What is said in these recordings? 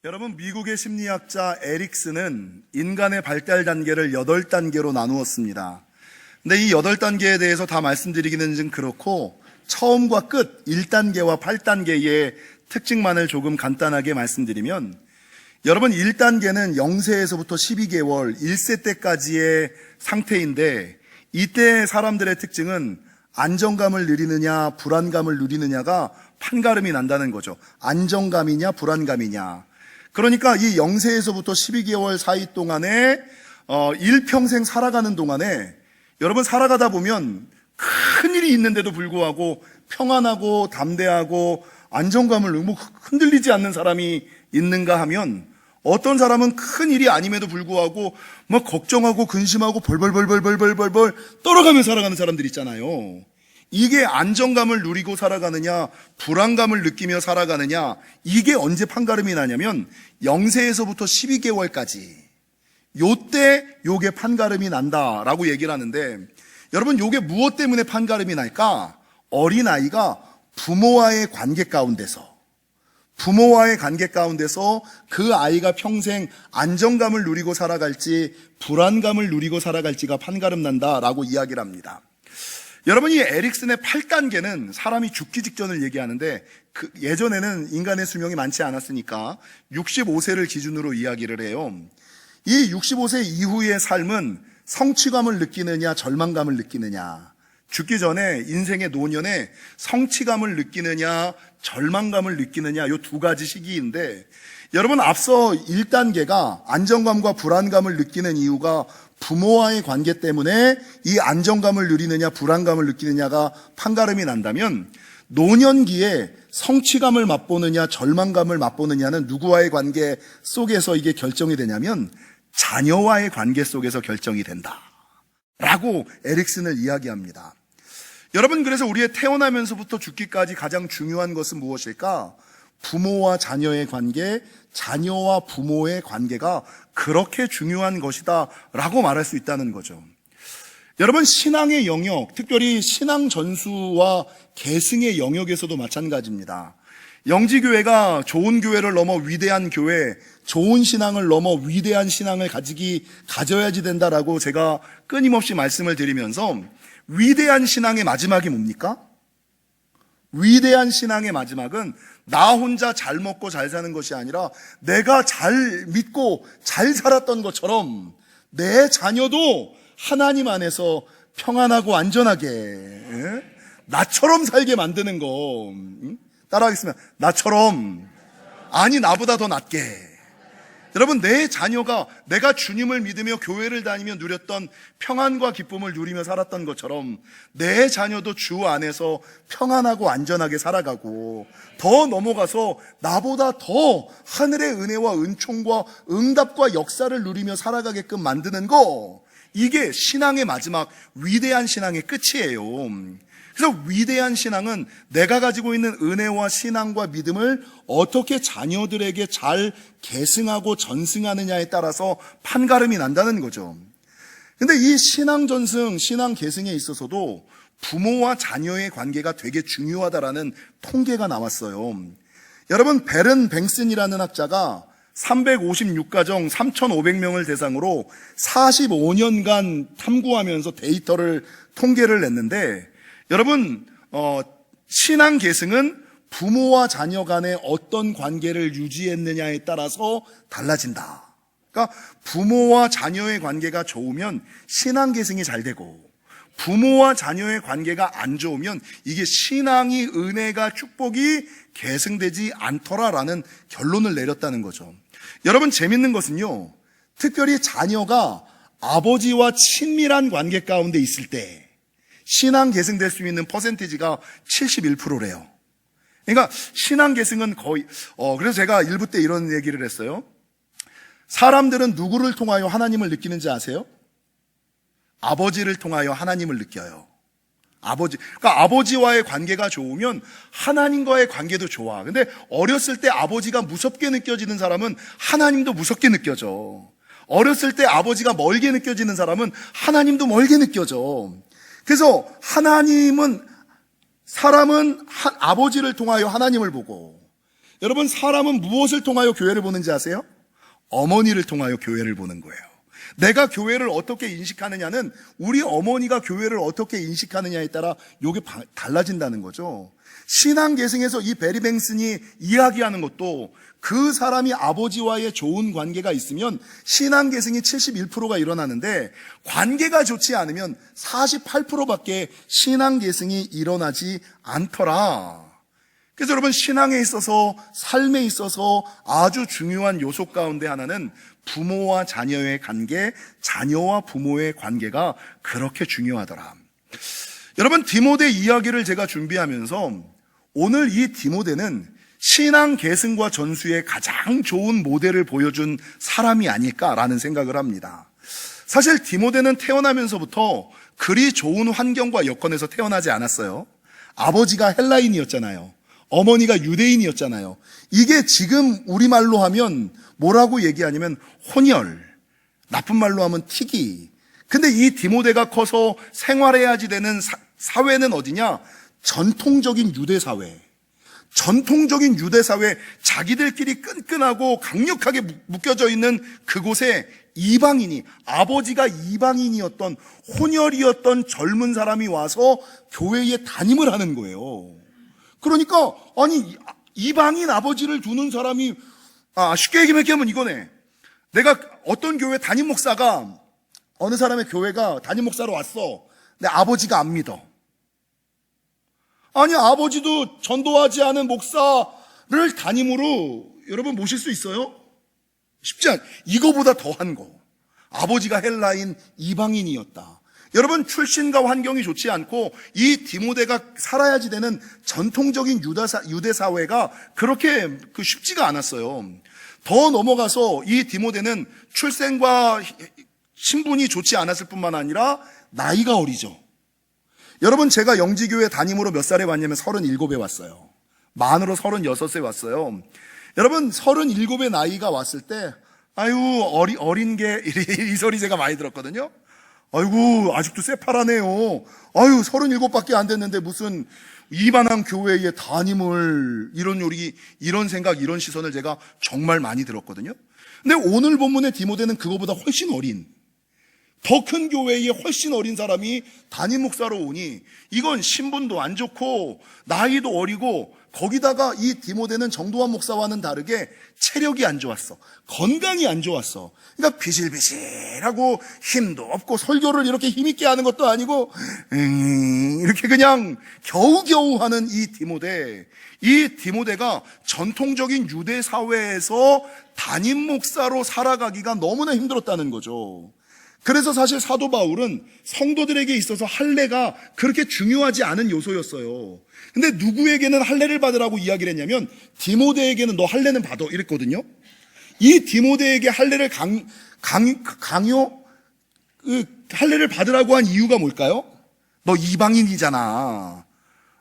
여러분, 미국의 심리학자 에릭슨은 인간의 발달 단계를 8단계로 나누었습니다. 근데 이 8단계에 대해서 다 말씀드리기는 좀 그렇고 처음과 끝 1단계와 8단계의 특징만을 조금 간단하게 말씀드리면, 여러분 1단계는 0세에서부터 12개월 1세 때까지의 상태인데, 이때 사람들의 특징은 안정감을 누리느냐 불안감을 누리느냐가 판가름이 난다는 거죠. 안정감이냐 불안감이냐. 그러니까 이 0세에서부터 12개월 사이 동안에 일평생 살아가는 동안에 여러분 살아가다 보면 큰일이 있는데도 불구하고 평안하고 담대하고 안정감을 너무 흔들리지 않는 사람이 있는가 하면, 어떤 사람은 큰일이 아님에도 불구하고 막 걱정하고 근심하고 벌벌벌벌벌벌벌 떨어가며 살아가는 사람들 있잖아요. 이게 안정감을 누리고 살아가느냐 불안감을 느끼며 살아가느냐, 이게 언제 판가름이 나냐면 0세에서부터 12개월까지 요때 요게 판가름이 난다라고 얘기를 하는데, 여러분 요게 무엇 때문에 판가름이 날까? 어린아이가 부모와의 관계 가운데서 그 아이가 평생 안정감을 누리고 살아갈지 불안감을 누리고 살아갈지가 판가름 난다라고 이야기를 합니다. 여러분, 이 에릭슨의 8단계는 사람이 죽기 직전을 얘기하는데, 예전에는 인간의 수명이 많지 않았으니까 65세를 기준으로 이야기를 해요. 이 65세 이후의 삶은 성취감을 느끼느냐 절망감을 느끼느냐, 죽기 전에 인생의 노년에 성취감을 느끼느냐 절망감을 느끼느냐, 이 두 가지 시기인데, 여러분 앞서 1단계가 안정감과 불안감을 느끼는 이유가 부모와의 관계 때문에 이 안정감을 누리느냐 불안감을 느끼느냐가 판가름이 난다면, 노년기에 성취감을 맛보느냐 절망감을 맛보느냐는 누구와의 관계 속에서 이게 결정이 되냐면 자녀와의 관계 속에서 결정이 된다 라고 에릭슨을 이야기합니다. 여러분, 그래서 우리의 태어나면서부터 죽기까지 가장 중요한 것은 무엇일까? 부모와 자녀의 관계, 자녀와 부모의 관계가 그렇게 중요한 것이다 라고 말할 수 있다는 거죠. 여러분, 신앙의 영역, 특별히 신앙 전수와 계승의 영역에서도 마찬가지입니다. 영지교회가 좋은 교회를 넘어 위대한 교회, 좋은 신앙을 넘어 위대한 신앙을 가져야지 된다라고 제가 끊임없이 말씀을 드리면서, 위대한 신앙의 마지막이 뭡니까? 위대한 신앙의 마지막은 나 혼자 잘 먹고 잘 사는 것이 아니라 내가 잘 믿고 잘 살았던 것처럼 내 자녀도 하나님 안에서 평안하고 안전하게 나처럼 살게 만드는 거. 따라하겠습니다. 나처럼, 아니 나보다 더 낫게. 여러분, 내 자녀가 내가 주님을 믿으며 교회를 다니며 누렸던 평안과 기쁨을 누리며 살았던 것처럼 내 자녀도 주 안에서 평안하고 안전하게 살아가고, 더 넘어가서 나보다 더 하늘의 은혜와 은총과 응답과 역사를 누리며 살아가게끔 만드는 거, 이게 신앙의 마지막 위대한 신앙의 끝이에요. 그래서 위대한 신앙은 내가 가지고 있는 은혜와 신앙과 믿음을 어떻게 자녀들에게 잘 계승하고 전승하느냐에 따라서 판가름이 난다는 거죠. 근데 이 신앙 전승, 신앙 계승에 있어서도 부모와 자녀의 관계가 되게 중요하다라는 통계가 나왔어요. 여러분, 베른 뱅슨이라는 학자가 356가정 3,500명을 대상으로 45년간 탐구하면서 통계를 냈는데, 여러분, 신앙 계승은 부모와 자녀 간에 어떤 관계를 유지했느냐에 따라서 달라진다. 그러니까 부모와 자녀의 관계가 좋으면 신앙 계승이 잘 되고, 부모와 자녀의 관계가 안 좋으면 이게 신앙이, 은혜가, 축복이 계승되지 않더라라는 결론을 내렸다는 거죠. 여러분, 재밌는 것은요, 특별히 자녀가 아버지와 친밀한 관계 가운데 있을 때 신앙 계승될 수 있는 퍼센티지가 71%래요. 그러니까 신앙 계승은 거의 그래서 제가 일부 때 이런 얘기를 했어요. 사람들은 누구를 통하여 하나님을 느끼는지 아세요? 아버지를 통하여 하나님을 느껴요. 그러니까 아버지와의 관계가 좋으면 하나님과의 관계도 좋아. 근데 어렸을 때 아버지가 무섭게 느껴지는 사람은 하나님도 무섭게 느껴져. 어렸을 때 아버지가 멀게 느껴지는 사람은 하나님도 멀게 느껴져. 그래서 사람은 아버지를 통하여 하나님을 보고, 여러분, 사람은 무엇을 통하여 교회를 보는지 아세요? 어머니를 통하여 교회를 보는 거예요. 내가 교회를 어떻게 인식하느냐는 우리 어머니가 교회를 어떻게 인식하느냐에 따라 이게 달라진다는 거죠. 신앙 계승에서 이 베리 뱅슨이 이야기하는 것도 그 사람이 아버지와의 좋은 관계가 있으면 신앙 계승이 71%가 일어나는데 관계가 좋지 않으면 48%밖에 신앙 계승이 일어나지 않더라. 그래서 여러분, 신앙에 있어서, 삶에 있어서 아주 중요한 요소 가운데 하나는 부모와 자녀의 관계, 자녀와 부모의 관계가 그렇게 중요하더라. 여러분, 디모데 이야기를 제가 준비하면서 오늘 이 디모데는 신앙 계승과 전수의 가장 좋은 모델을 보여준 사람이 아닐까라는 생각을 합니다. 사실 디모데는 태어나면서부터 그리 좋은 환경과 여건에서 태어나지 않았어요. 아버지가 헬라인이었잖아요. 어머니가 유대인이었잖아요. 이게 지금 우리말로 하면 뭐라고 얘기하냐면 혼혈, 나쁜 말로 하면 티기. 근데 이 디모데가 커서 생활해야지 되는 사회는 어디냐? 전통적인 유대 사회. 전통적인 유대 사회, 자기들끼리 끈끈하고 강력하게 묶여져 있는 그곳에 이방인이, 아버지가 이방인이었던, 혼혈이었던 젊은 사람이 와서 교회에 담임을 하는 거예요. 그러니까 아니, 이방인 아버지를 두는 사람이, 쉽게 얘기하면 이거네. 내가 어떤 교회 담임 목사가 어느 사람의 교회가 담임 목사로 왔어. 내 아버지가 안 믿어. 아니, 아버지도 전도하지 않은 목사를 담임으로 여러분 모실 수 있어요? 쉽지 않. 이거보다 더한 거. 아버지가 헬라인 이방인이었다. 여러분, 출신과 환경이 좋지 않고 이 디모데가 살아야지 되는 전통적인 유대 사회가 그렇게 쉽지가 않았어요. 더 넘어가서 이 디모데는 출생과 신분이 좋지 않았을 뿐만 아니라 나이가 어리죠. 여러분, 제가 영지교회 담임으로 몇 살에 왔냐면 37에 왔어요. 만으로 36에 왔어요. 여러분, 37의 나이가 왔을 때 아유, 어린 게 이 소리 제가 많이 들었거든요. 아이고, 아직도 새파라네요. 아유, 37밖에 안 됐는데 무슨 이만한 교회에 담임을, 이런 생각, 이런 시선을 제가 정말 많이 들었거든요. 근데 오늘 본문의 디모데는 그거보다 훨씬 어린, 더 큰 교회에 훨씬 어린 사람이 담임 목사로 오니 이건 신분도 안 좋고 나이도 어리고, 거기다가 이 디모데는 정도환 목사와는 다르게 체력이 안 좋았어. 건강이 안 좋았어. 그러니까 비실비실하고 힘도 없고 설교를 이렇게 힘있게 하는 것도 아니고 이렇게 그냥 겨우겨우 하는 이 디모데가 전통적인 유대 사회에서 담임 목사로 살아가기가 너무나 힘들었다는 거죠. 그래서 사실 사도 바울은 성도들에게 있어서 할례가 그렇게 중요하지 않은 요소였어요. 근데 누구에게는 할례를 받으라고 이야기를 했냐면 디모데에게는 너 할례는 받아 이랬거든요. 이 디모데에게 할례를 할례를 받으라고 한 이유가 뭘까요? 너 이방인이잖아.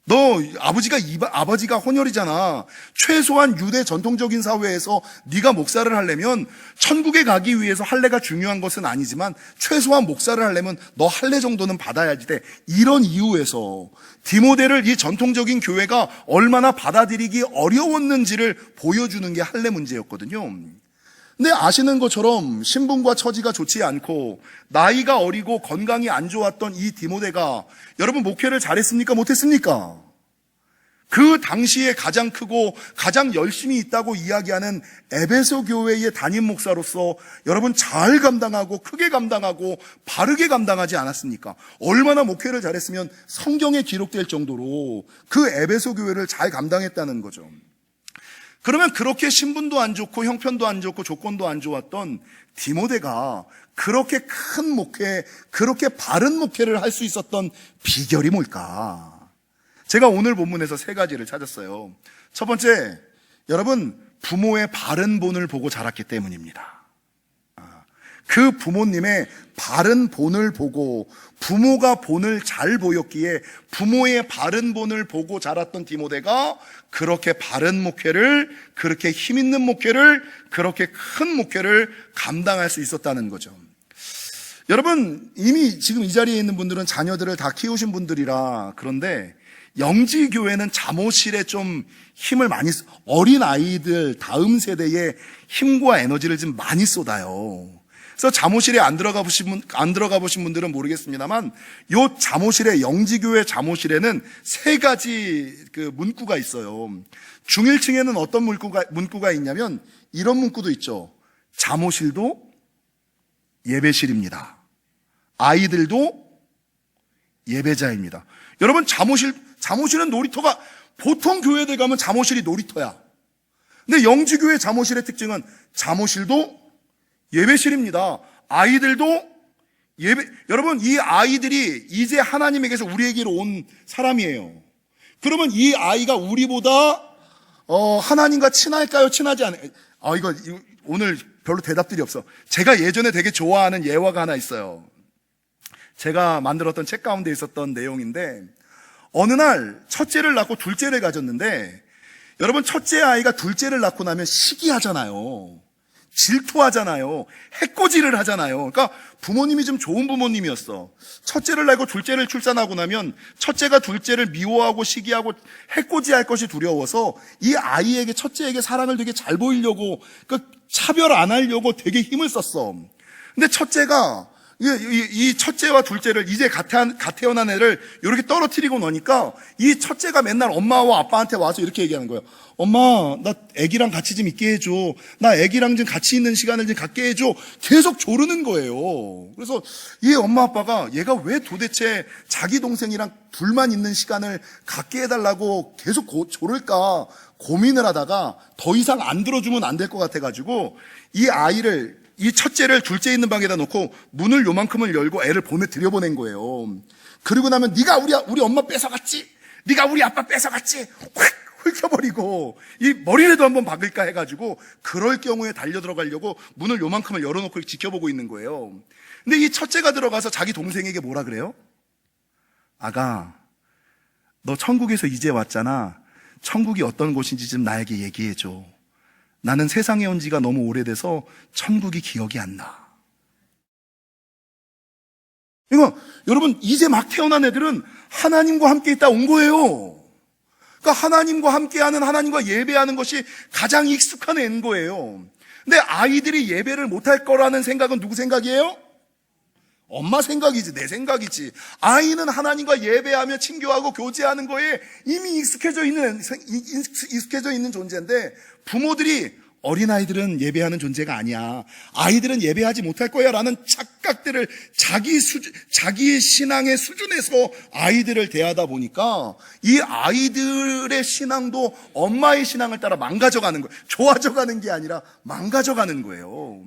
너 아버지가 혼혈이잖아. 최소한 유대 전통적인 사회에서 네가 목사를 하려면 천국에 가기 위해서 할례가 중요한 것은 아니지만 최소한 목사를 하려면 너 할례 정도는 받아야지 돼. 이런 이유에서 디모데를 이 전통적인 교회가 얼마나 받아들이기 어려웠는지를 보여주는 게 할례 문제였거든요. 근데 아시는 것처럼 신분과 처지가 좋지 않고 나이가 어리고 건강이 안 좋았던 이 디모데가 여러분 목회를 잘했습니까? 못했습니까? 그 당시에 가장 크고 가장 열심히 있다고 이야기하는 에베소 교회의 담임 목사로서 여러분 잘 감당하고 크게 감당하고 바르게 감당하지 않았습니까? 얼마나 목회를 잘했으면 성경에 기록될 정도로 그 에베소 교회를 잘 감당했다는 거죠. 그러면 그렇게 신분도 안 좋고 형편도 안 좋고 조건도 안 좋았던 디모데가 그렇게 큰 목회, 그렇게 바른 목회를 할 수 있었던 비결이 뭘까? 제가 오늘 본문에서 세 가지를 찾았어요. 첫 번째, 여러분 부모의 바른 본을 보고 자랐기 때문입니다. 그 부모님의 바른 본을 보고 부모가 본을 잘 보였기에 부모의 바른 본을 보고 자랐던 디모데가 그렇게 바른 목회를, 그렇게 힘 있는 목회를, 그렇게 큰 목회를 감당할 수 있었다는 거죠. 여러분 이미 지금 이 자리에 있는 분들은 자녀들을 다 키우신 분들이라 그런데 영지교회는 잠옷실에 좀 힘을 많이, 어린 아이들 다음 세대에 힘과 에너지를 좀 많이 쏟아요. 그래서 잠옷실에 안 들어가 보신 분들은 모르겠습니다만, 요 잠옷실에, 영지교회 잠옷실에는 세 가지 그 문구가 있어요. 중일층에는 어떤 문구가 있냐면, 이런 문구도 있죠. 잠옷실도 예배실입니다. 아이들도 예배자입니다. 여러분, 잠옷실은 놀이터가, 보통 교회들 가면 잠옷실이 놀이터야. 근데 영지교회 잠옷실의 특징은 잠옷실도 예배실입니다. 아이들도 여러분, 이 아이들이 이제 하나님에게서 우리에게로 온 사람이에요. 그러면 이 아이가 우리보다 하나님과 친할까요? 친하지 않아요? 이거 오늘 별로 대답들이 없어. 제가 예전에 되게 좋아하는 예화가 하나 있어요. 제가 만들었던 책 가운데 있었던 내용인데, 어느 날 첫째를 낳고 둘째를 가졌는데, 여러분, 첫째 아이가 둘째를 낳고 나면 시기하잖아요. 질투하잖아요. 해코지를 하잖아요. 그러니까 부모님이 좀 좋은 부모님이었어. 첫째를 낳고 둘째를 출산하고 나면 첫째가 둘째를 미워하고 시기하고 해코지할 것이 두려워서 이 아이에게, 첫째에게 사랑을 되게 잘 보이려고, 그러니까 차별 안 하려고 되게 힘을 썼어. 근데 첫째가 이 첫째와 둘째를, 이제 갓 태어난 애를 이렇게 떨어뜨리고 나니까 이 첫째가 맨날 엄마와 아빠한테 와서 이렇게 얘기하는 거예요. 엄마, 나 애기랑 같이 좀 있게 해줘. 나 애기랑 좀 같이 있는 시간을 좀 갖게 해줘. 계속 조르는 거예요. 그래서 이 엄마 아빠가 얘가 왜 도대체 자기 동생이랑 둘만 있는 시간을 갖게 해달라고 계속 조를까 고민을 하다가 더 이상 안 들어주면 안 될 것 같아가지고 이 첫째를 둘째 있는 방에다 놓고 문을 요만큼을 열고 애를 들여보낸 거예요. 그리고 나면 네가 우리 엄마 뺏어갔지? 네가 우리 아빠 뺏어갔지? 확 훑어버리고 이 머리라도 한번 박을까 해가지고 그럴 경우에 달려 들어가려고 문을 요만큼을 열어놓고 지켜보고 있는 거예요. 근데 이 첫째가 들어가서 자기 동생에게 뭐라 그래요? 아가, 너 천국에서 이제 왔잖아. 천국이 어떤 곳인지 좀 나에게 얘기해줘. 나는 세상에 온 지가 너무 오래돼서 천국이 기억이 안 나. 그러니까 여러분, 이제 막 태어난 애들은 하나님과 함께 있다 온 거예요. 그러니까 하나님과 함께하는, 하나님과 예배하는 것이 가장 익숙한 애인 거예요. 근데 아이들이 예배를 못할 거라는 생각은 누구 생각이에요? 엄마 생각이지, 내 생각이지. 아이는 하나님과 예배하며 친교하고 교제하는 거에 이미 익숙해져 있는 존재인데, 부모들이 어린아이들은 예배하는 존재가 아니야, 아이들은 예배하지 못할 거야 라는 착각들을 자기의 신앙의 수준에서 아이들을 대하다 보니까 이 아이들의 신앙도 엄마의 신앙을 따라 망가져가는 거예요. 좋아져가는 게 아니라 망가져가는 거예요.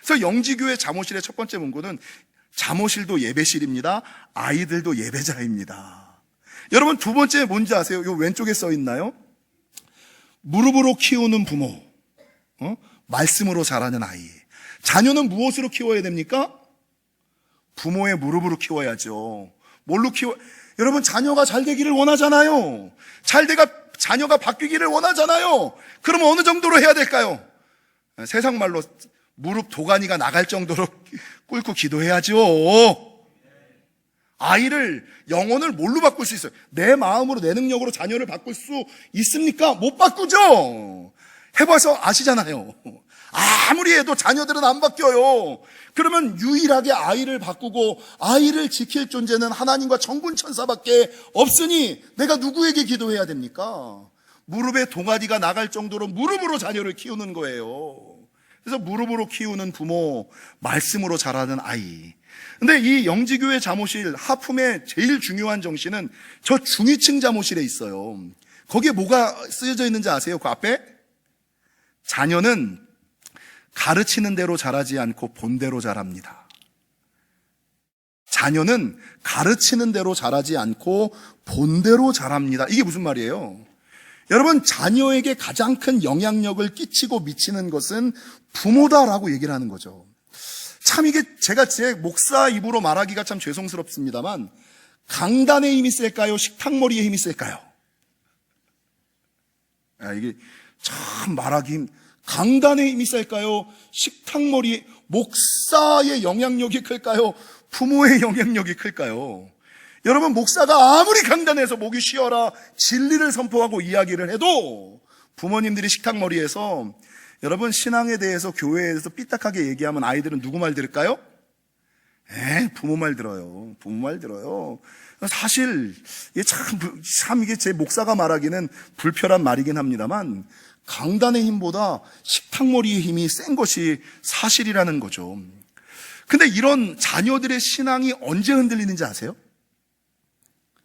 그래서 영지교회 잠옷실의 첫 번째 문구는 잠옷실도 예배실입니다. 아이들도 예배자입니다. 여러분, 두 번째 뭔지 아세요? 요 왼쪽에 써 있나요? 무릎으로 키우는 부모, 말씀으로 자라는 아이. 자녀는 무엇으로 키워야 됩니까? 부모의 무릎으로 키워야죠. 뭘로 여러분, 자녀가 잘 되기를 원하잖아요. 자녀가 바뀌기를 원하잖아요. 그러면 어느 정도로 해야 될까요? 세상 말로 무릎 도가니가 나갈 정도로 꿇고 기도해야죠. 아이를, 영혼을 뭘로 바꿀 수 있어요? 내 마음으로, 내 능력으로 자녀를 바꿀 수 있습니까? 못 바꾸죠. 해봐서 아시잖아요. 아무리 해도 자녀들은 안 바뀌어요. 그러면 유일하게 아이를 바꾸고 아이를 지킬 존재는 하나님과 천군 천사밖에 없으니 내가 누구에게 기도해야 됩니까? 무릎에 동아리가 나갈 정도로 무릎으로 자녀를 키우는 거예요. 그래서 무릎으로 키우는 부모, 말씀으로 자라는 아이. 근데 이 영지교회 잠옷실 하품의 제일 중요한 정신은 저 중위층 잠옷실에 있어요. 거기에 뭐가 쓰여져 있는지 아세요? 그 앞에? 자녀는 가르치는 대로 자라지 않고 본대로 자랍니다. 자녀는 가르치는 대로 자라지 않고 본대로 자랍니다. 이게 무슨 말이에요? 여러분, 자녀에게 가장 큰 영향력을 끼치고 미치는 것은 부모다라고 얘기를 하는 거죠. 참 이게 제가 제 목사 입으로 말하기가 참 죄송스럽습니다만, 강단의 힘이 셀까요? 식탁머리의 힘이 셀까요? 이게 참 말하기 강단의 힘이 셀까요? 식탁머리, 목사의 영향력이 클까요? 부모의 영향력이 클까요? 여러분, 목사가 아무리 강단해서 목이 쉬어라 진리를 선포하고 이야기를 해도 부모님들이 식탁머리에서 여러분 신앙에 대해서 교회에서 삐딱하게 얘기하면 아이들은 누구 말 들을까요? 부모 말 들어요. 부모 말 들어요. 사실 이게 참 이게 제 목사가 말하기는 불편한 말이긴 합니다만 강단의 힘보다 식탁머리의 힘이 센 것이 사실이라는 거죠. 근데 이런 자녀들의 신앙이 언제 흔들리는지 아세요?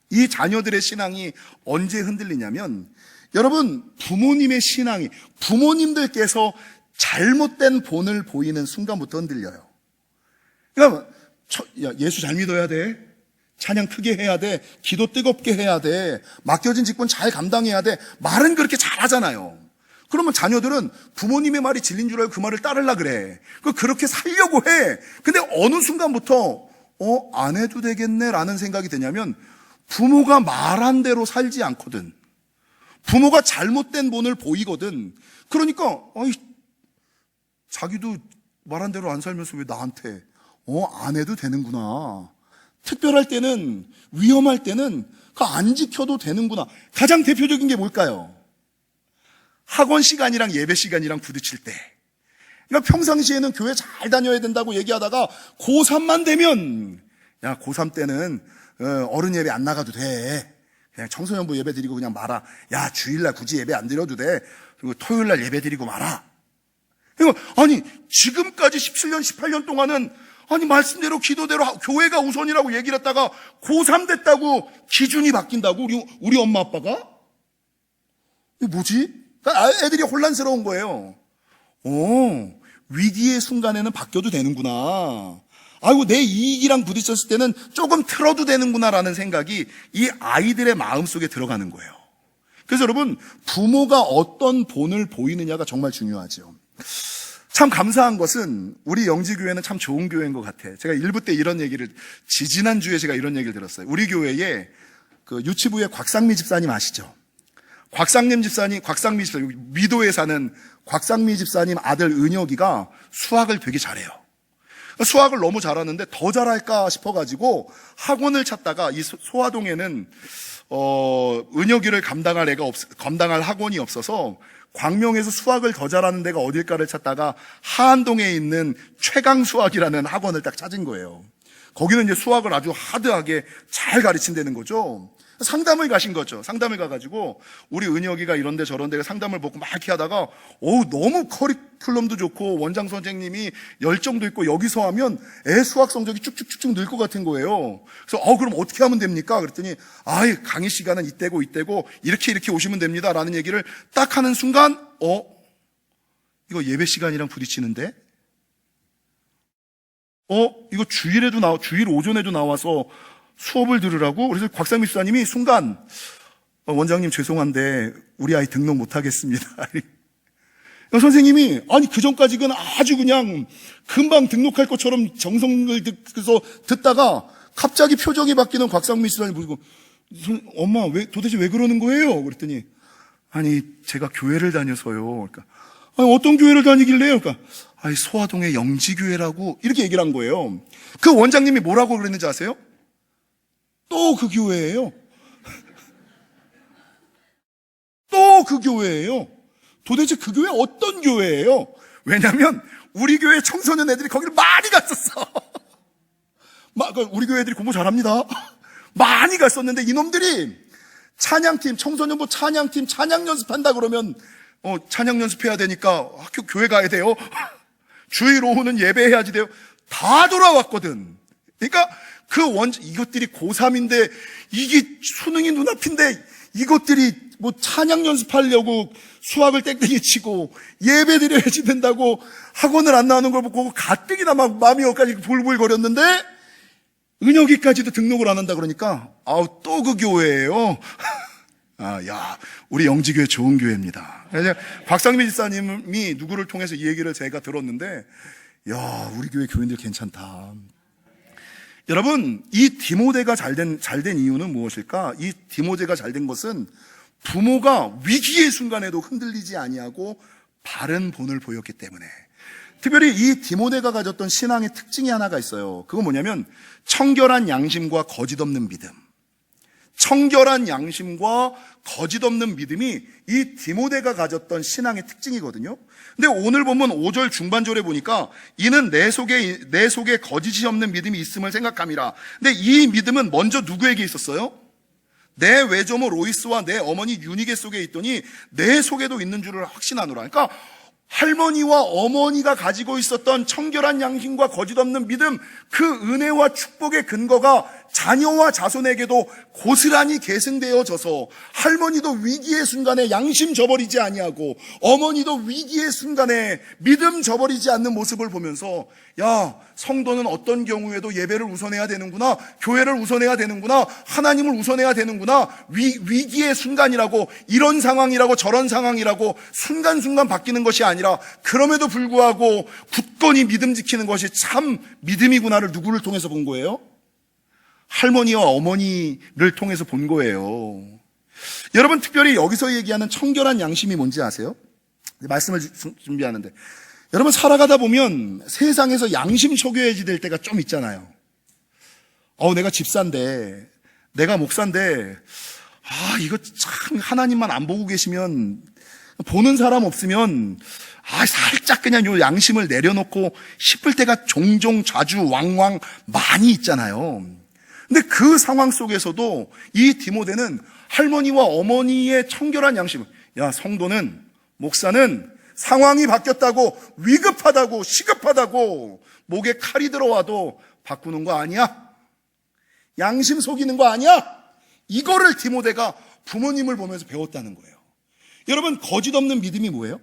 이 자녀들의 신앙이 언제 흔들리냐면 여러분, 부모님의 신앙이 부모님들께서 잘못된 본을 보이는 순간부터 흔들려요. 그러니까 예수 잘 믿어야 돼. 찬양 크게 해야 돼. 기도 뜨겁게 해야 돼. 맡겨진 직분 잘 감당해야 돼. 말은 그렇게 잘하잖아요. 그러면 자녀들은 부모님의 말이 진리인 줄 알고 그 말을 따르려고 그래. 그렇게 살려고 해. 근데 어느 순간부터 안 해도 되겠네라는 생각이 드냐면 부모가 말한 대로 살지 않거든. 부모가 잘못된 본을 보이거든. 그러니까 자기도 말한 대로 안 살면서 왜 나한테 안 해도 되는구나. 특별할 때는, 위험할 때는 안 지켜도 되는구나. 가장 대표적인 게 뭘까요? 학원 시간이랑 예배 시간이랑 부딪힐 때. 그러니까 평상시에는 교회 잘 다녀야 된다고 얘기하다가 고3만 되면 야, 고3 때는 어른 예배 안 나가도 돼. 그냥 청소년부 예배 드리고 그냥 말아. 야, 주일날 굳이 예배 안 드려도 돼. 그리고 토요일날 예배 드리고 말아. 그러니까 아니 지금까지 17년 18년 동안은 말씀대로 기도대로 교회가 우선이라고 얘기를 했다가 고3 됐다고 기준이 바뀐다고 우리 엄마 아빠가? 이게 뭐지? 그러니까 애들이 혼란스러운 거예요. 위기의 순간에는 바뀌어도 되는구나. 내 이익이랑 부딪혔을 때는 조금 틀어도 되는구나라는 생각이 이 아이들의 마음속에 들어가는 거예요. 그래서 여러분, 부모가 어떤 본을 보이느냐가 정말 중요하죠. 참 감사한 것은 우리 영지교회는 참 좋은 교회인 것 같아요. 제가 일부 때 지지난주에 제가 이런 얘기를 들었어요. 우리 교회에 그 유치부의 곽상미 집사님 아시죠? 곽상미 집사님, 미도에 사는 곽상미 집사님 아들 은혁이가 수학을 되게 잘해요. 수학을 너무 잘하는데 더 잘할까 싶어가지고 학원을 찾다가 이 소화동에는 은혁이를 감당할 학원이 없어서 광명에서 수학을 더 잘하는 데가 어딜까를 찾다가 하안동에 있는 최강수학이라는 학원을 딱 찾은 거예요. 거기는 이제 수학을 아주 하드하게 잘 가르친다는 거죠. 상담을 가신 거죠. 상담을 가가지고 우리 은혁이가 이런데 저런데 상담을 받고 막 이렇게 하다가 너무 커리큘럼도 좋고 원장 선생님이 열정도 있고 여기서 하면 애 수학 성적이 쭉쭉쭉쭉 늘 것 같은 거예요. 그래서 그럼 어떻게 하면 됩니까? 그랬더니 강의 시간은 이때고 이렇게 오시면 됩니다 라는 얘기를 딱 하는 순간 이거 예배 시간이랑 부딪히는데 이거 주일 오전에도 나와서 수업을 들으라고? 그래서 곽상미 수사님이 순간 원장님 죄송한데 우리 아이 등록 못하겠습니다. 선생님이 그 전까지는 아주 그냥 금방 등록할 것처럼 정성을 들여서 듣다가 갑자기 표정이 바뀌는 곽상미 수사님 보고 엄마 도대체 왜 그러는 거예요? 그랬더니 제가 교회를 다녀서요. 그러니까 어떤 교회를 다니길래요? 그러니까 소화동의 영지교회라고 이렇게 얘기를 한 거예요. 그 원장님이 뭐라고 그랬는지 아세요? 또 그 교회예요. 또 그 교회예요. 도대체 그 교회 어떤 교회예요? 왜냐면 우리 교회 청소년 애들이 거기를 많이 갔었어. 우리 교회 애들이 공부 잘합니다. 많이 갔었는데 이놈들이 찬양팀, 청소년부 찬양팀 찬양 연습한다 그러면 찬양 연습해야 되니까 학교 교회 가야 돼요. 주일 오후는 예배해야지 돼요. 다 돌아왔거든. 그러니까 이것들이 고3인데 이게 수능이 눈앞인데 이것들이 찬양 연습하려고 수학을 땡땡이 치고 예배 드려야지 된다고 학원을 안 나오는 걸 보고 가뜩이나 막 마음이 여기까지 불불거렸는데 은혁이까지도 등록을 안 한다 그러니까 또 그 교회예요. 우리 영지교회 좋은 교회입니다. 곽상미 집사님이 누구를 통해서 이 얘기를 제가 들었는데 우리 교회 교인들 괜찮다. 여러분, 이 디모데가 잘된 이유는 무엇일까? 이 디모데가 잘된 것은 부모가 위기의 순간에도 흔들리지 아니하고 바른 본을 보였기 때문에. 특별히 이 디모데가 가졌던 신앙의 특징이 하나가 있어요. 그건 뭐냐면 청결한 양심과 거짓 없는 믿음. 청결한 양심과 거짓 없는 믿음이 이 디모데가 가졌던 신앙의 특징이거든요. 근데 오늘 보면 5절 중반절에 보니까 이는 내 속에 거짓이 없는 믿음이 있음을 생각함이라. 근데 이 믿음은 먼저 누구에게 있었어요? 내 외조모 로이스와 내 어머니 유니게 속에 있더니 내 속에도 있는 줄을 확신하노라. 그러니까 할머니와 어머니가 가지고 있었던 청결한 양심과 거짓 없는 믿음, 그 은혜와 축복의 근거가 자녀와 자손에게도 고스란히 계승되어져서 할머니도 위기의 순간에 양심 저버리지 아니하고 어머니도 위기의 순간에 믿음 저버리지 않는 모습을 보면서, 야, 성도는 어떤 경우에도 예배를 우선해야 되는구나, 교회를 우선해야 되는구나, 하나님을 우선해야 되는구나. 위기의 순간이라고, 이런 상황이라고 저런 상황이라고 순간순간 바뀌는 것이 아니라 그럼에도 불구하고 굳건히 믿음 지키는 것이 참 믿음이구나를 누구를 통해서 본 거예요? 할머니와 어머니를 통해서 본 거예요. 여러분, 특별히 여기서 얘기하는 청결한 양심이 뭔지 아세요? 말씀을 준비하는데, 여러분, 살아가다 보면 세상에서 양심 초교해질 때가 좀 있잖아요. 내가 집사인데, 내가 목사인데, 이거 참 하나님만 안 보고 계시면, 보는 사람 없으면 살짝 그냥 요 양심을 내려놓고 싶을 때가 종종 자주 왕왕 많이 있잖아요. 근데 그 상황 속에서도 이 디모데는 할머니와 어머니의 청결한 양심, 야, 성도는, 목사는 상황이 바뀌었다고, 위급하다고, 시급하다고 목에 칼이 들어와도 바꾸는 거 아니야? 양심 속이는 거 아니야? 이거를 디모데가 부모님을 보면서 배웠다는 거예요. 여러분, 거짓 없는 믿음이 뭐예요?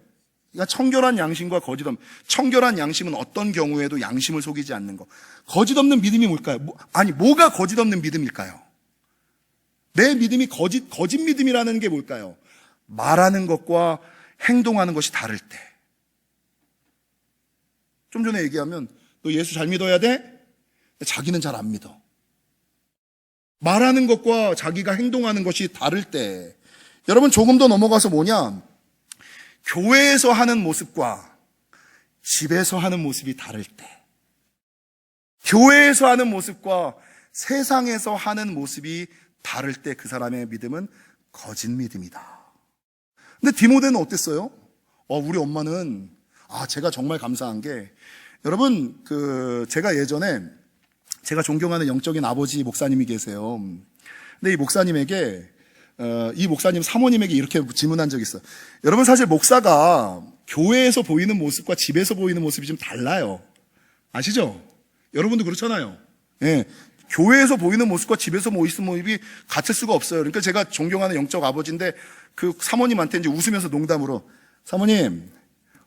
그러니까 청결한 양심과 거짓 없는, 청결한 양심은 어떤 경우에도 양심을 속이지 않는 것. 거짓 없는 믿음이 뭘까요? 뭐가 거짓 없는 믿음일까요? 내 믿음이 거짓 믿음이라는 게 뭘까요? 말하는 것과 행동하는 것이 다를 때. 좀 전에 얘기하면, 너 예수 잘 믿어야 돼? 자기는 잘 안 믿어. 말하는 것과 자기가 행동하는 것이 다를 때. 여러분, 조금 더 넘어가서 뭐냐? 교회에서 하는 모습과 집에서 하는 모습이 다를 때, 교회에서 하는 모습과 세상에서 하는 모습이 다를 때 그 사람의 믿음은 거짓 믿음이다. 근데 디모데는 어땠어요? 우리 엄마는, 제가 정말 감사한 게, 여러분, 제가 예전에 제가 존경하는 영적인 아버지 목사님이 계세요. 근데 이 목사님에게, 이 목사님 사모님에게 이렇게 질문한 적이 있어요. 여러분, 사실 목사가 교회에서 보이는 모습과 집에서 보이는 모습이 좀 달라요. 아시죠? 여러분도 그렇잖아요. 예. 교회에서 보이는 모습과 집에서 보이는 모습이 같을 수가 없어요. 그러니까 제가 존경하는 영적 아버지인데 그 사모님한테 이제 웃으면서 농담으로, 사모님,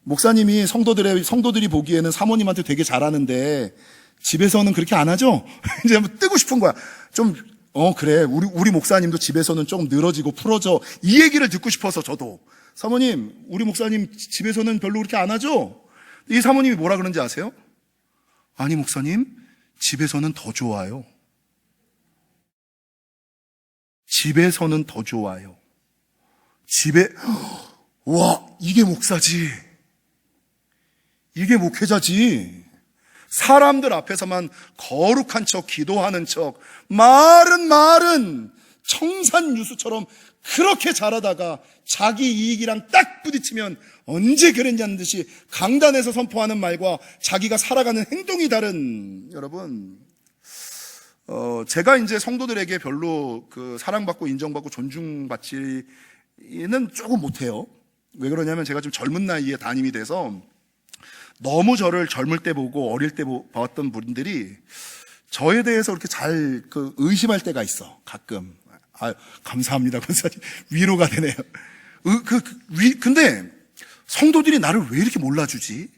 목사님이 성도들이 보기에는 사모님한테 되게 잘하는데 집에서는 그렇게 안 하죠? 이제 한번 뜨고 싶은 거야. 그래. 우리 목사님도 집에서는 조금 늘어지고 풀어져. 이 얘기를 듣고 싶어서 저도. 사모님, 우리 목사님 집에서는 별로 그렇게 안 하죠? 이 사모님이 뭐라 그런지 아세요? 아니, 목사님, 집에서는 더 좋아요. 집에서는 더 좋아요. 와, 이게 목사지. 이게 목회자지. 사람들 앞에서만 거룩한 척, 기도하는 척, 말은 청산유수처럼 그렇게 잘하다가 자기 이익이랑 딱 부딪히면 언제 그랬냐는 듯이 강단에서 선포하는 말과 자기가 살아가는 행동이 다른, 여러분, 제가 이제 성도들에게 별로 사랑받고 인정받고 존중받지는 조금 못해요. 왜 그러냐면 제가 좀 젊은 나이에 담임이 돼서 너무 저를 젊을 때 보고 어릴 때 봤던 분들이 저에 대해서 그렇게 잘 의심할 때가 있어. 가끔. 감사합니다, 권사님. 위로가 되네요. 근데 성도들이 나를 왜 이렇게 몰라주지?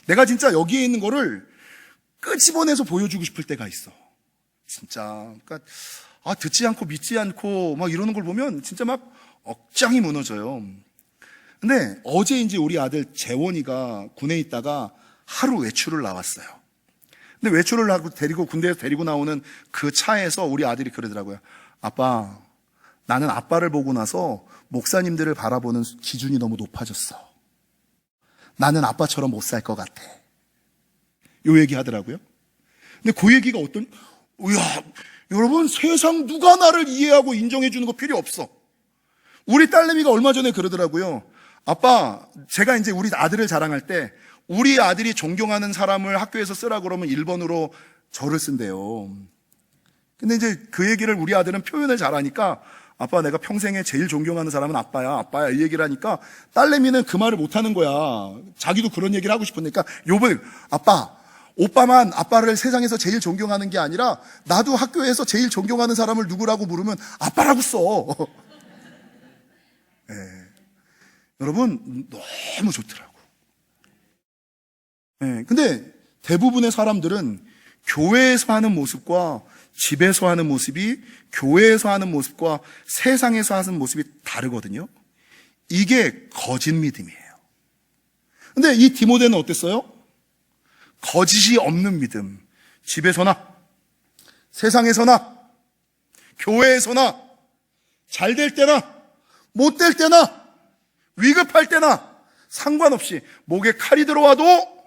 내가 진짜 여기에 있는 거를 끄집어내서 보여주고 싶을 때가 있어. 진짜. 그러니까 듣지 않고 믿지 않고 막 이러는 걸 보면 진짜 막 억장이 무너져요. 근데 어제 이제 우리 아들 재원이가 군에 있다가 하루 외출을 나왔어요. 근데 외출을 하고 군대에서 데리고 나오는 그 차에서 우리 아들이 그러더라고요. 아빠, 나는 아빠를 보고 나서 목사님들을 바라보는 기준이 너무 높아졌어. 나는 아빠처럼 못 살 것 같아. 요 얘기 하더라고요. 근데 그 얘기가 여러분, 세상 누가 나를 이해하고 인정해 주는 거 필요 없어. 우리 딸내미가 얼마 전에 그러더라고요. 아빠, 제가 이제 우리 아들을 자랑할 때 우리 아들이 존경하는 사람을 학교에서 쓰라 그러면 1번으로 저를 쓴대요. 근데 이제 그 얘기를 우리 아들은 표현을 잘하니까 아빠, 내가 평생에 제일 존경하는 사람은 아빠야, 아빠야, 이 얘기를 하니까 딸내미는 그 말을 못 하는 거야. 자기도 그런 얘기를 하고 싶으니까 요번에 아빠, 오빠만 아빠를 세상에서 제일 존경하는 게 아니라 나도 학교에서 제일 존경하는 사람을 누구라고 물으면 아빠라고 써. 네. 여러분, 너무 좋더라고. 네. 근데 대부분의 사람들은 교회에서 하는 모습과 집에서 하는 모습이, 교회에서 하는 모습과 세상에서 하는 모습이 다르거든요. 이게 거짓 믿음이에요. 근데 이 디모데는 어땠어요? 거짓이 없는 믿음. 집에서나 세상에서나 교회에서나 잘 될 때나 못 될 때나 위급할 때나 상관없이 목에 칼이 들어와도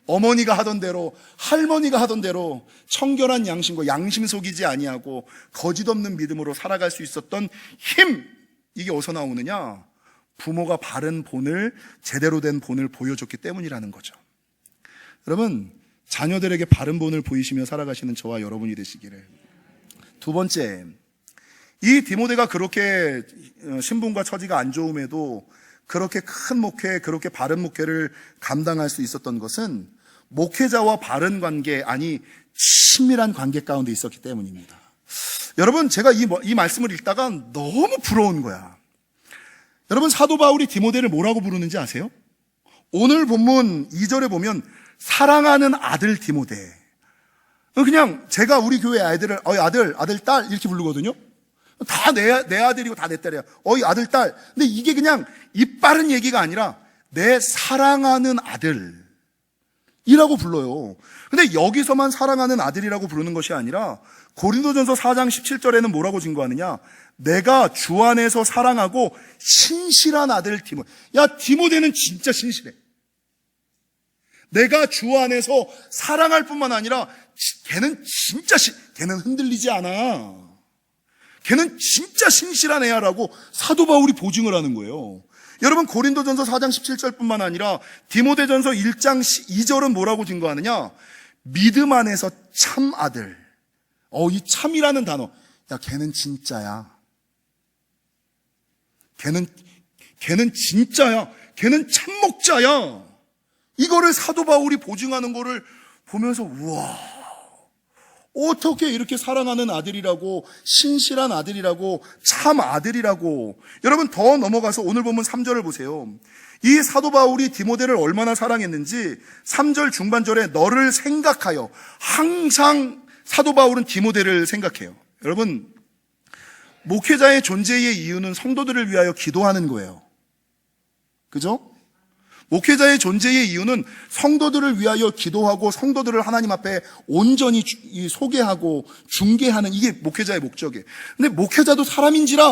어머니가 하던 대로, 할머니가 하던 대로 청결한 양심과 양심 속이지 아니하고 거짓 없는 믿음으로 살아갈 수 있었던 힘, 이게 어디서 나오느냐? 부모가 바른 본을, 제대로 된 본을 보여줬기 때문이라는 거죠. 여러분, 자녀들에게 바른 본을 보이시며 살아가시는 저와 여러분이 되시기를. 두 번째, 이 디모데가 그렇게 신분과 처지가 안 좋음에도 그렇게 큰 목회, 그렇게 바른 목회를 감당할 수 있었던 것은 목회자와 바른 관계, 아니 친밀한 관계 가운데 있었기 때문입니다. 여러분, 제가 이 말씀을 읽다가 너무 부러운 거야. 여러분, 사도 바울이 디모데를 뭐라고 부르는지 아세요? 오늘 본문 2절에 보면 사랑하는 아들 디모데. 그냥 제가 우리 교회 아이들을 아들, 딸 이렇게 부르거든요. 다 내 아들이고 다 내 딸이야. 아들, 딸. 근데 이게 그냥 입 바른 얘기가 아니라 내 사랑하는 아들이라고 불러요. 근데 여기서만 사랑하는 아들이라고 부르는 것이 아니라 고린도전서 4장 17절에는 뭐라고 증거하느냐? 내가 주 안에서 사랑하고 신실한 아들 디모데. 야, 디모데는 진짜 신실해. 내가 주 안에서 사랑할 뿐만 아니라 걔는 흔들리지 않아. 걔는 진짜 신실한 애야라고 사도 바울이 보증을 하는 거예요. 여러분, 고린도전서 4장 17절뿐만 아니라 디모데전서 1장 2절은 뭐라고 증거하느냐? 믿음 안에서 참 아들. 이 참이라는 단어. 야, 걔는 진짜야. 걔는 진짜야. 걔는 참목자야. 이거를 사도 바울이 보증하는 거를 보면서 우와, 어떻게 이렇게 사랑하는 아들이라고, 신실한 아들이라고, 참 아들이라고. 여러분, 더 넘어가서 오늘 본문 3절을 보세요. 이 사도 바울이 디모데를 얼마나 사랑했는지 3절 중반절에 너를 생각하여, 항상 사도 바울은 디모데를 생각해요. 여러분, 목회자의 존재의 이유는 성도들을 위하여 기도하는 거예요. 그죠? 목회자의 존재의 이유는 성도들을 위하여 기도하고 성도들을 하나님 앞에 온전히 소개하고 중개하는, 이게 목회자의 목적이에요. 근데 목회자도 사람인지라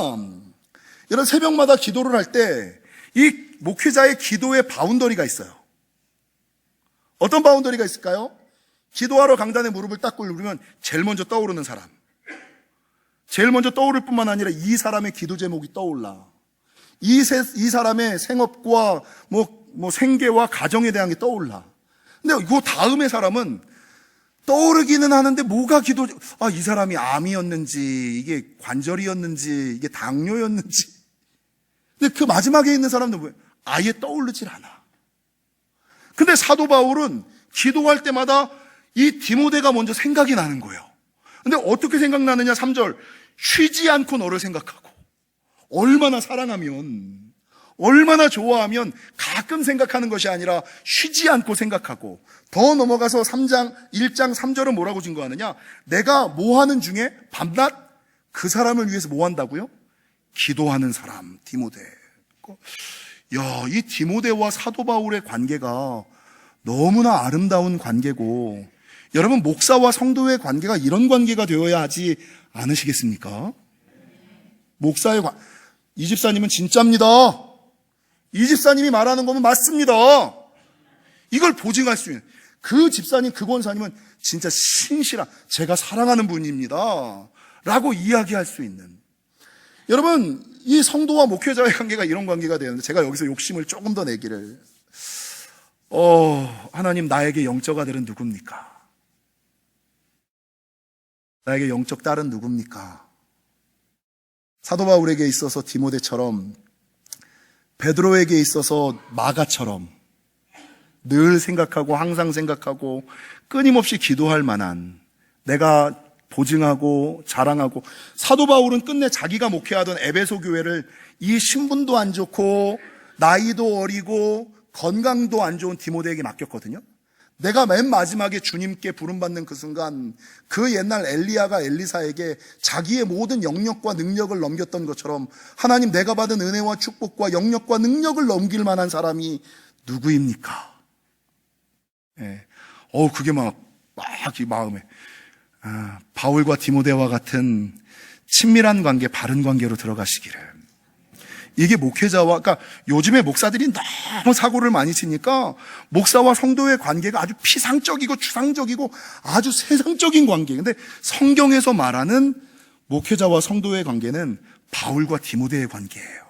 여러분, 새벽마다 기도를 할 때 이 목회자의 기도의 바운더리가 있어요. 어떤 바운더리가 있을까요? 기도하러 강단에 무릎을 딱 꿇으면 제일 먼저 떠오르는 사람, 제일 먼저 떠오를 뿐만 아니라 이 사람의 기도 제목이 떠올라. 이 사람의 생업과 생계와 가정에 대한 게 떠올라. 근데 그 다음에 사람은 떠오르기는 하는데 뭐가 이 사람이 암이었는지, 이게 관절이었는지, 이게 당뇨였는지. 근데 그 마지막에 있는 사람은 뭐예요? 아예 떠오르질 않아. 근데 사도 바울은 기도할 때마다 이 디모데가 먼저 생각이 나는 거예요. 근데 어떻게 생각나느냐? 3절. 쉬지 않고 너를 생각하고. 얼마나 사랑하면, 얼마나 좋아하면 가끔 생각하는 것이 아니라 쉬지 않고 생각하고. 더 넘어가서 1장 3절은 뭐라고 증거하느냐? 내가 뭐 하는 중에 밤낮 그 사람을 위해서 뭐 한다고요? 기도하는 사람, 디모데. 야, 이 디모데와 사도 바울의 관계가 너무나 아름다운 관계고, 여러분, 목사와 성도의 관계가 이런 관계가 되어야 하지 않으시겠습니까? 이 집사님은 진짜입니다. 이 집사님이 말하는 거면 맞습니다. 이걸 보증할 수 있는, 그 집사님, 그 권사님은 진짜 신실한, 제가 사랑하는 분입니다 라고 이야기할 수 있는. 여러분, 이 성도와 목회자의 관계가 이런 관계가 되는데, 제가 여기서 욕심을 조금 더 내기를, 하나님, 나에게 영적 아들은 누굽니까? 나에게 영적 딸은 누굽니까? 사도 바울에게 있어서 디모데처럼, 베드로에게 있어서 마가처럼 늘 생각하고 항상 생각하고 끊임없이 기도할 만한, 내가 보증하고 자랑하고, 사도 바울은 끝내 자기가 목회하던 에베소 교회를 이 신분도 안 좋고 나이도 어리고 건강도 안 좋은 디모데에게 맡겼거든요. 내가 맨 마지막에 주님께 부름받는 그 순간, 그 옛날 엘리야가 엘리사에게 자기의 모든 영역과 능력을 넘겼던 것처럼, 하나님, 내가 받은 은혜와 축복과 영역과 능력을 넘길 만한 사람이 누구입니까? 예. 그게 막 이 마음에, 바울과 디모데와 같은 친밀한 관계, 바른 관계로 들어가시기를. 이게 목회자와, 그러니까 요즘에 목사들이 너무 사고를 많이 치니까 목사와 성도의 관계가 아주 피상적이고 추상적이고 아주 세상적인 관계. 근데 성경에서 말하는 목회자와 성도의 관계는 바울과 디모데의 관계예요.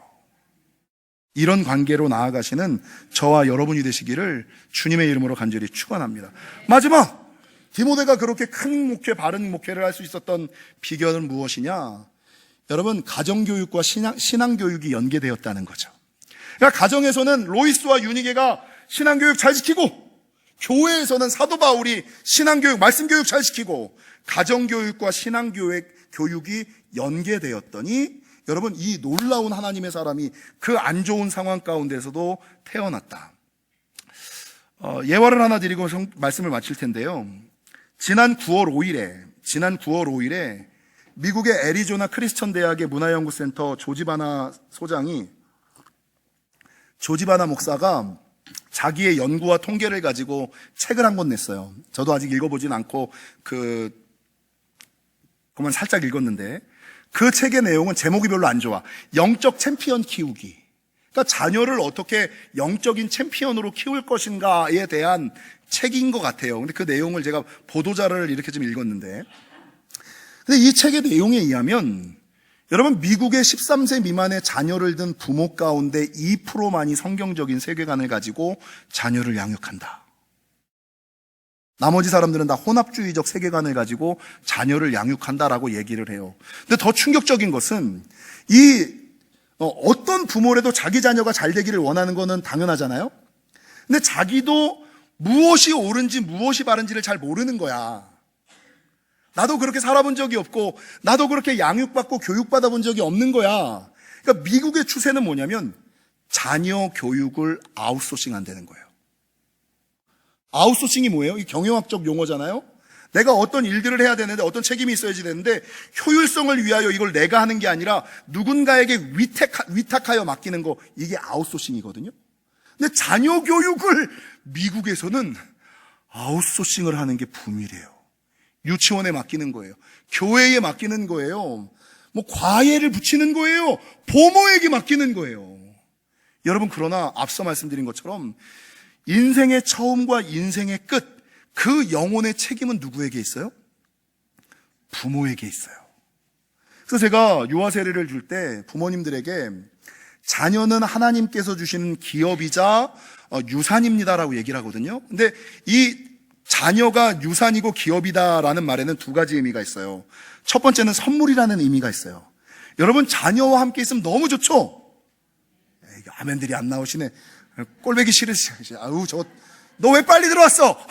이런 관계로 나아가시는 저와 여러분이 되시기를 주님의 이름으로 간절히 축원합니다. 마지막, 디모데가 그렇게 큰 목회, 바른 목회를 할 수 있었던 비결은 무엇이냐? 여러분, 가정교육과 신앙교육이 연계되었다는 거죠. 그러니까 가정에서는 로이스와 유니게가 신앙교육 잘 지키고, 교회에서는 사도 바울이 신앙교육, 말씀교육 잘 지키고, 가정교육과 신앙교육이 연계되었더니, 여러분, 이 놀라운 하나님의 사람이 그 안 좋은 상황 가운데서도 태어났다. 예화를 하나 드리고 말씀을 마칠 텐데요. 지난 9월 5일에 미국의 애리조나 크리스천 대학의 문화연구센터 조지바나 목사가 자기의 연구와 통계를 가지고 책을 한 권 냈어요. 저도 아직 읽어보진 않고 그만 살짝 읽었는데, 그 책의 내용은 제목이 별로 안 좋아. 영적 챔피언 키우기. 그러니까 자녀를 어떻게 영적인 챔피언으로 키울 것인가에 대한 책인 것 같아요. 근데 그 내용을 제가 보도자료를 이렇게 좀 읽었는데, 근데 이 책의 내용에 의하면, 여러분, 미국의 13세 미만의 자녀를 둔 부모 가운데 2%만이 성경적인 세계관을 가지고 자녀를 양육한다. 나머지 사람들은 다 혼합주의적 세계관을 가지고 자녀를 양육한다라고 얘기를 해요. 근데 더 충격적인 것은, 어떤 부모라도 자기 자녀가 잘 되기를 원하는 거는 당연하잖아요. 근데 자기도 무엇이 옳은지 무엇이 바른지를 잘 모르는 거야. 나도 그렇게 살아본 적이 없고, 나도 그렇게 양육받고 교육받아 본 적이 없는 거야. 그러니까 미국의 추세는 뭐냐면, 자녀 교육을 아웃소싱 한다는 거예요. 아웃소싱이 뭐예요? 이 경영학적 용어잖아요. 내가 어떤 일들을 해야 되는데, 어떤 책임이 있어야지 되는데, 효율성을 위하여 이걸 내가 하는 게 아니라 누군가에게 위탁하여 맡기는 거, 이게 아웃소싱이거든요. 근데 자녀 교육을 미국에서는 아웃소싱을 하는 게 부밀이에요. 유치원에 맡기는 거예요. 교회에 맡기는 거예요. 과외를 붙이는 거예요. 부모에게 맡기는 거예요. 여러분, 그러나 앞서 말씀드린 것처럼 인생의 처음과 인생의 끝, 그 영혼의 책임은 누구에게 있어요? 부모에게 있어요. 그래서 제가 유아 세례를 줄 때 부모님들에게 자녀는 하나님께서 주시는 기업이자 유산입니다라고 얘기를 하거든요. 근데 이 자녀가 유산이고 기업이다라는 말에는 두 가지 의미가 있어요. 첫 번째는 선물이라는 의미가 있어요. 여러분, 자녀와 함께 있으면 너무 좋죠? 아멘들이 안 나오시네. 꼴보기 싫으시죠? 너 왜 빨리 들어왔어?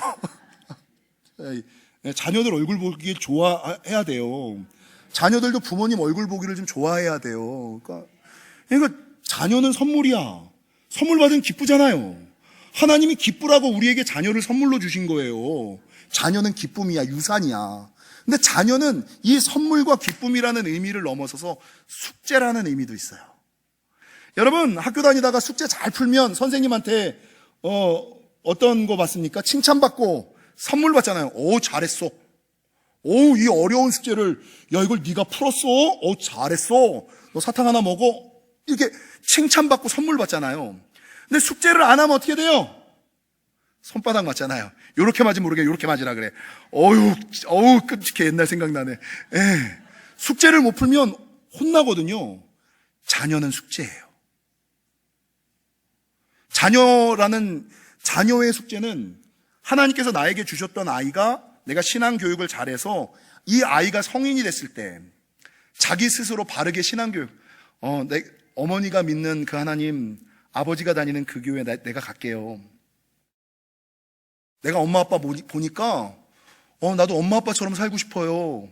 자녀들 얼굴 보기를 좋아해야 돼요. 자녀들도 부모님 얼굴 보기를 좀 좋아해야 돼요. 그러니까 자녀는 선물이야. 선물 받으면 기쁘잖아요. 하나님이 기쁘라고 우리에게 자녀를 선물로 주신 거예요. 자녀는 기쁨이야, 유산이야. 근데 자녀는 이 선물과 기쁨이라는 의미를 넘어서서 숙제라는 의미도 있어요. 여러분, 학교 다니다가 숙제 잘 풀면 선생님한테 어떤 거 받습니까? 칭찬받고 선물 받잖아요. 오, 잘했어. 오, 이 어려운 숙제를, 야, 이걸 네가 풀었어? 오, 잘했어. 너 사탕 하나 먹어? 이렇게 칭찬받고 선물 받잖아요. 근데 숙제를 안 하면 어떻게 돼요? 손바닥 맞잖아요. 요렇게 맞으면 모르게 요렇게 맞으라 그래. 어우, 끔찍해. 옛날 생각나네. 예. 숙제를 못 풀면 혼나거든요. 자녀는 숙제예요. 자녀의 숙제는 하나님께서 나에게 주셨던 아이가 내가 신앙교육을 잘해서 이 아이가 성인이 됐을 때 자기 스스로 바르게 신앙교육, 어머니가 믿는 그 하나님, 아버지가 다니는 그 교회 내가 갈게요. 내가 엄마 아빠 보니까 나도 엄마 아빠처럼 살고 싶어요.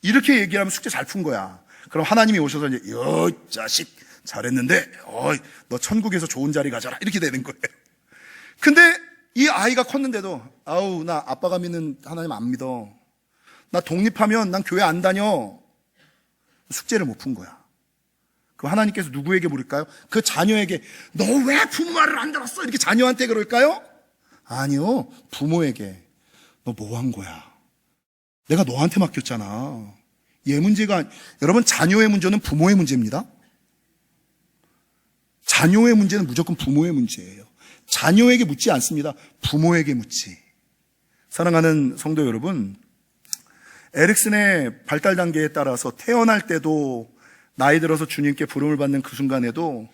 이렇게 얘기를 하면 숙제 잘 푼 거야. 그럼 하나님이 오셔서 이제 자식 잘했는데 너 천국에서 좋은 자리 가져라 이렇게 되는 거예요. 근데 이 아이가 컸는데도 나 아빠가 믿는 하나님 안 믿어. 나 독립하면 난 교회 안 다녀. 숙제를 못 푼 거야. 그럼 하나님께서 누구에게 물을까요? 그 자녀에게 너 왜 부모 말을 안 들었어? 이렇게 자녀한테 그럴까요? 아니요. 부모에게 너 뭐 한 거야? 내가 너한테 맡겼잖아. 얘 문제가 여러분, 자녀의 문제는 부모의 문제입니다. 자녀의 문제는 무조건 부모의 문제예요. 자녀에게 묻지 않습니다. 부모에게 묻지. 사랑하는 성도 여러분, 에릭슨의 발달 단계에 따라서 태어날 때도 나이 들어서 주님께 부름을 받는 그 순간에도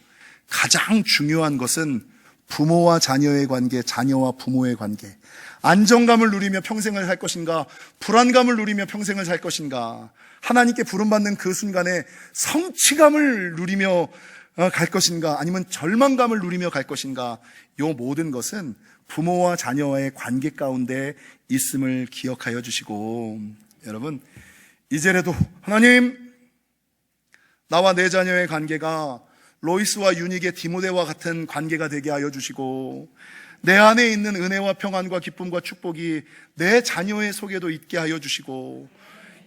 가장 중요한 것은 부모와 자녀의 관계, 자녀와 부모의 관계. 안정감을 누리며 평생을 살 것인가, 불안감을 누리며 평생을 살 것인가, 하나님께 부름받는 그 순간에 성취감을 누리며 갈 것인가, 아니면 절망감을 누리며 갈 것인가. 이 모든 것은 부모와 자녀와의 관계 가운데 있음을 기억하여 주시고, 여러분, 이제라도 하나님, 나와 내 자녀의 관계가 로이스와 유닉의 디모데와 같은 관계가 되게 하여 주시고, 내 안에 있는 은혜와 평안과 기쁨과 축복이 내 자녀의 속에도 있게 하여 주시고,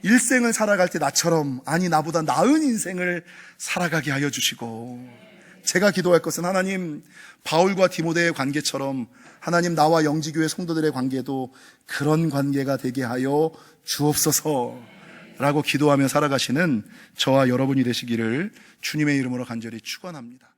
일생을 살아갈 때 나처럼, 아니 나보다 나은 인생을 살아가게 하여 주시고, 제가 기도할 것은 하나님, 바울과 디모데의 관계처럼 하나님, 나와 영지교회 성도들의 관계도 그런 관계가 되게 하여 주옵소서 라고 기도하며 살아가시는 저와 여러분이 되시기를 주님의 이름으로 간절히 축원합니다.